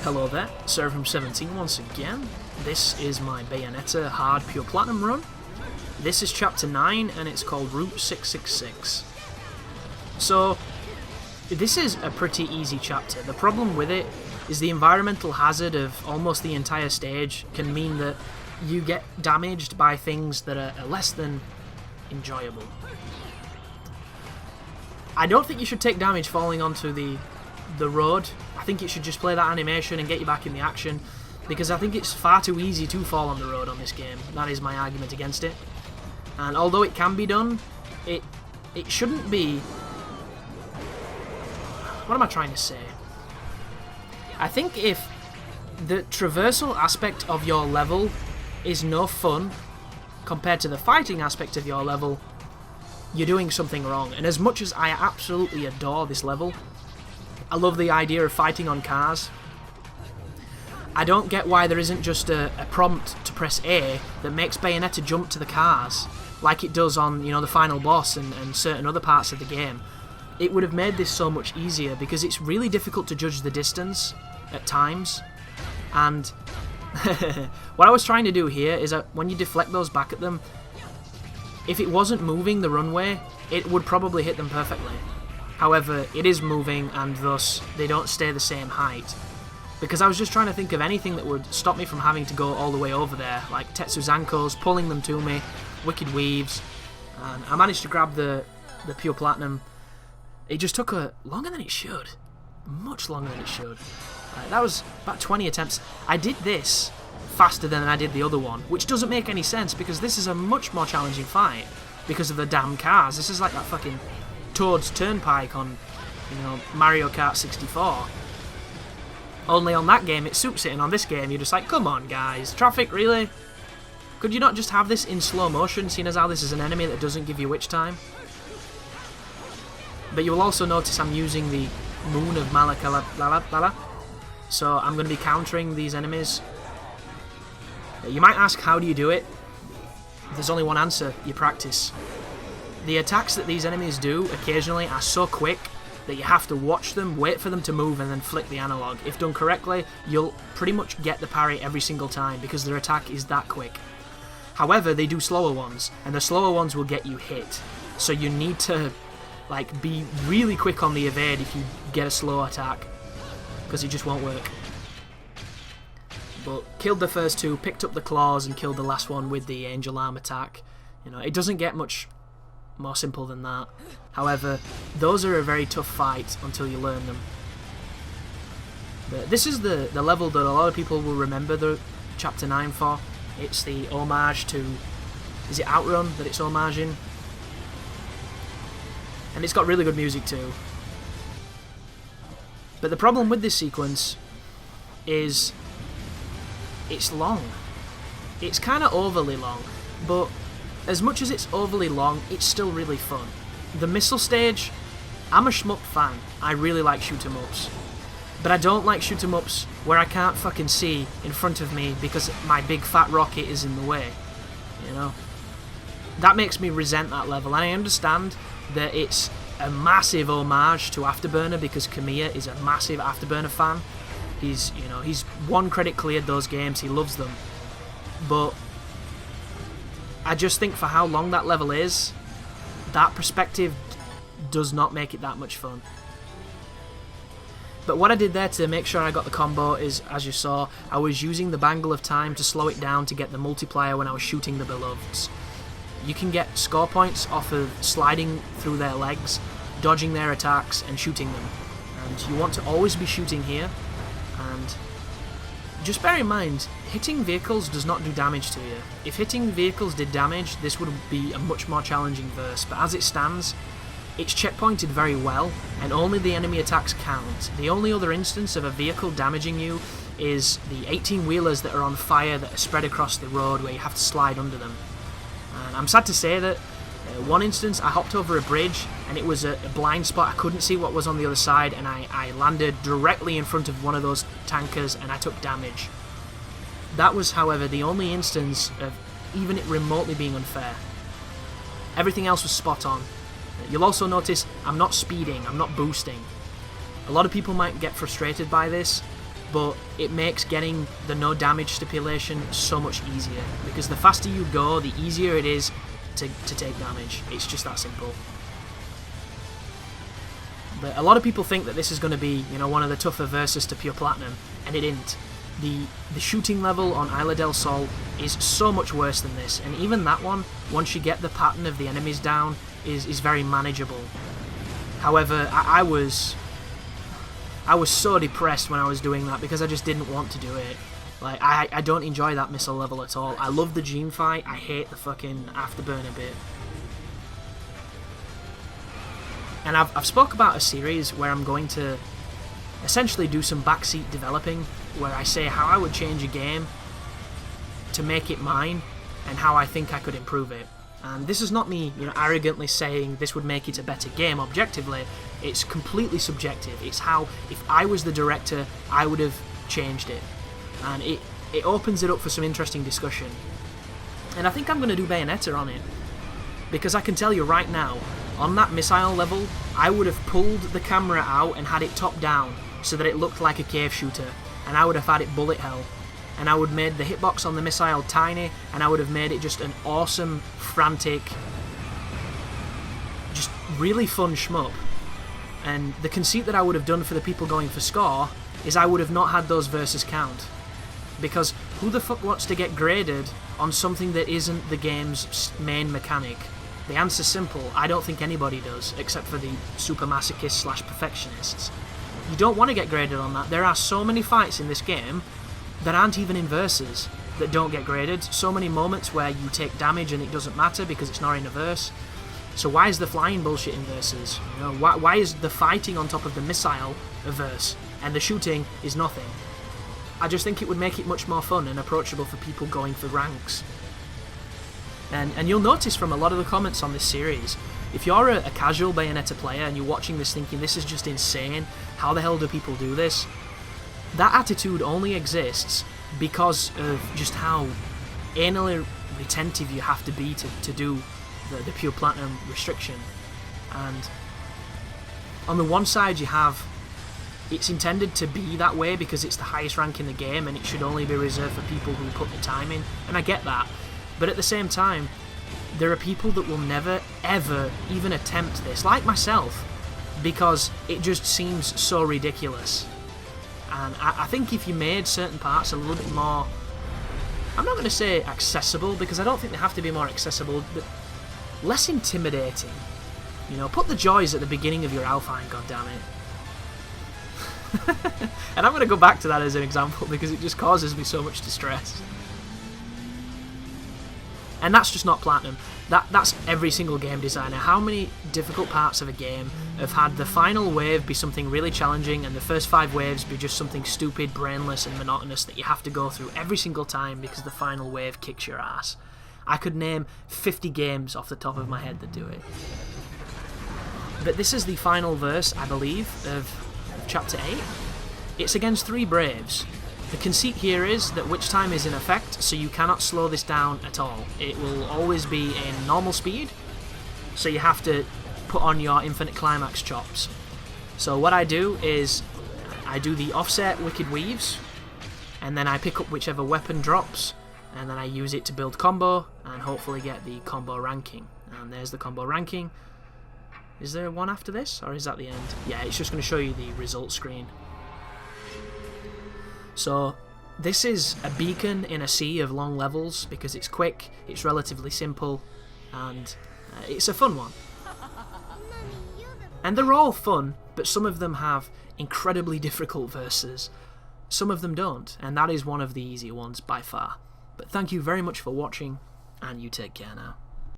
Hello there, Seraph17 once again. This is my Bayonetta Hard Pure Platinum run. This is Chapter 9 and it's called Route 666. So, this is a pretty easy chapter. The problem with it is the environmental hazard of almost the entire stage can mean that you get damaged by things that are less than enjoyable. I don't think you should take damage falling onto the road. I think it should just play that animation and get you back in the action, because I think it's far too easy to fall on the road on this game. That is my argument against it. And although it can be done, it shouldn't be... What am I trying to say? I think if the traversal aspect of your level is no fun compared to the fighting aspect of your level, you're doing something wrong. And as much as I absolutely adore this level, I love the idea of fighting on cars, I don't get why there isn't just a prompt to press A that makes Bayonetta jump to the cars, like it does on, you know, the final boss and certain other parts of the game. It would have made this so much easier, because it's really difficult to judge the distance at times. And what I was trying to do here is that when you deflect those back at them, if it wasn't moving the runway, it would probably hit them perfectly. However, it is moving, and thus they don't stay the same height. Because I was just trying to think of anything that would stop me from having to go all the way over there, like Tetsuzankos, pulling them to me, Wicked Weaves, and I managed to grab the Pure Platinum. It just took longer than it should. Much longer than it should. That was about 20 attempts. I did this faster than I did the other one, which doesn't make any sense, because this is a much more challenging fight because of the damn cars. This is like that fucking Toad's Turnpike on, you know, Mario Kart 64. Only on that game it suits it, and on this game you're just like, come on guys, traffic, really? Could you not just have this in slow motion, seeing as how this is an enemy that doesn't give you witch time? But you will also notice I'm using the Moon of Malakala, so I'm going to be countering these enemies. You might ask, how do you do it? There's only one answer: you practice. The attacks that these enemies do occasionally are so quick that you have to watch them, wait for them to move, and then flick the analog. If done correctly, you'll pretty much get the parry every single time, because their attack is that quick. However, they do slower ones, and the slower ones will get you hit. So you need to like be really quick on the evade if you get a slow attack, because it just won't work. But killed the first two, picked up the claws, and killed the last one with the angel arm attack. You know, it doesn't get much more simple than that. However, those are a very tough fight until you learn them. But this is the level that a lot of people will remember the Chapter 9 for. It's the homage to... Is it Outrun that it's homaging? And it's got really good music too. But the problem with this sequence is it's long. It's kind of overly long, but as much as it's overly long, it's still really fun. The missile stage, I'm a shmup fan. I really like shoot 'em ups. But I don't like shoot 'em ups where I can't fucking see in front of me because my big fat rocket is in the way. You know? That makes me resent that level, and I understand that it's a massive homage to Afterburner, because Kamiya is a massive Afterburner fan. He's one credit cleared those games, he loves them. But I just think for how long that level is, that perspective does not make it that much fun. But what I did there to make sure I got the combo is, as you saw, I was using the Bangle of Time to slow it down to get the multiplier when I was shooting the Beloveds. You can get score points off of sliding through their legs, dodging their attacks, and shooting them. And you want to always be shooting here, and just bear in mind, hitting vehicles does not do damage to you. If hitting vehicles did damage, this would be a much more challenging verse, but as it stands, it's checkpointed very well, and only the enemy attacks count. The only other instance of a vehicle damaging you is the 18-wheelers that are on fire that are spread across the road where you have to slide under them. And I'm sad to say that one instance I hopped over a bridge and it was a blind spot. I couldn't see what was on the other side, and I landed directly in front of one of those tankers and I took damage. That was, however, the only instance of even it remotely being unfair. Everything else was spot on. You'll also notice I'm not speeding, I'm not boosting. A lot of people might get frustrated by this, but it makes getting the no damage stipulation so much easier, because the faster you go, the easier it is to take damage. It's just that simple. But a lot of people think that this is going to be, you know, one of the tougher verses to Pure Platinum, and it isn't. The shooting level on Isla del Sol is so much worse than this, and even that one, once you get the pattern of the enemies down, is very manageable. However, I was so depressed when I was doing that because I just didn't want to do it. Like, I don't enjoy that missile level at all. I love the Gene fight, I hate the fucking afterburner bit. And I've spoke about a series where I'm going to essentially do some backseat developing, where I say how I would change a game to make it mine, and how I think I could improve it. And this is not me, you know, arrogantly saying this would make it a better game objectively. It's completely subjective. It's how, if I was the director, I would have changed it. And it opens it up for some interesting discussion. And I think I'm going to do Bayonetta on it, because I can tell you right now, on that missile level, I would have pulled the camera out and had it top down so that it looked like a cave shooter, and I would have had it bullet hell, and I would have made the hitbox on the missile tiny, and I would have made it just an awesome, frantic, just really fun shmup. And the conceit that I would have done for the people going for score is I would have not had those versus count, because who the fuck wants to get graded on something that isn't the game's main mechanic? The answer's simple, I don't think anybody does, except for the super masochists / perfectionists. You don't want to get graded on that. There are so many fights in this game that aren't even in verses that don't get graded. So many moments where you take damage and it doesn't matter because it's not in a verse. So why is the flying bullshit in verses? You know, why is the fighting on top of the missile a verse and the shooting is nothing? I just think it would make it much more fun and approachable for people going for ranks. And you'll notice from a lot of the comments on this series, if you're a casual Bayonetta player and you're watching this thinking this is just insane, how the hell do people do this? That attitude only exists because of just how anally retentive you have to be to do the Pure Platinum restriction. And on the one side you have, it's intended to be that way because it's the highest rank in the game and it should only be reserved for people who put the time in, and I get that. But at the same time, there are people that will never, ever even attempt this, like myself, because it just seems so ridiculous. And I think if you made certain parts a little bit more, I'm not going to say accessible, because I don't think they have to be more accessible, but less intimidating. You know, put the joys at the beginning of your Alpine, goddammit. And I'm going to go back to that as an example, because it just causes me so much distress. And that's just not Platinum. That's every single game designer. How many difficult parts of a game have had the final wave be something really challenging and the first 5 waves be just something stupid, brainless and monotonous that you have to go through every single time because the final wave kicks your ass? I could name 50 games off the top of my head that do it. But this is the final verse, I believe, of Chapter 8. It's against 3 Braves. The conceit here is that witch time is in effect, so you cannot slow this down at all. It will always be in normal speed, so you have to put on your infinite climax chops. So what I do is, I do the offset wicked weaves, and then I pick up whichever weapon drops, and then I use it to build combo, and hopefully get the combo ranking. And there's the combo ranking. Is there one after this, or is that the end? Yeah, it's just going to show you the result screen. So this is a beacon in a sea of long levels because it's quick, it's relatively simple, and it's a fun one. And they're all fun, but some of them have incredibly difficult verses. Some of them don't, and that is one of the easier ones by far. But thank you very much for watching, and you take care now.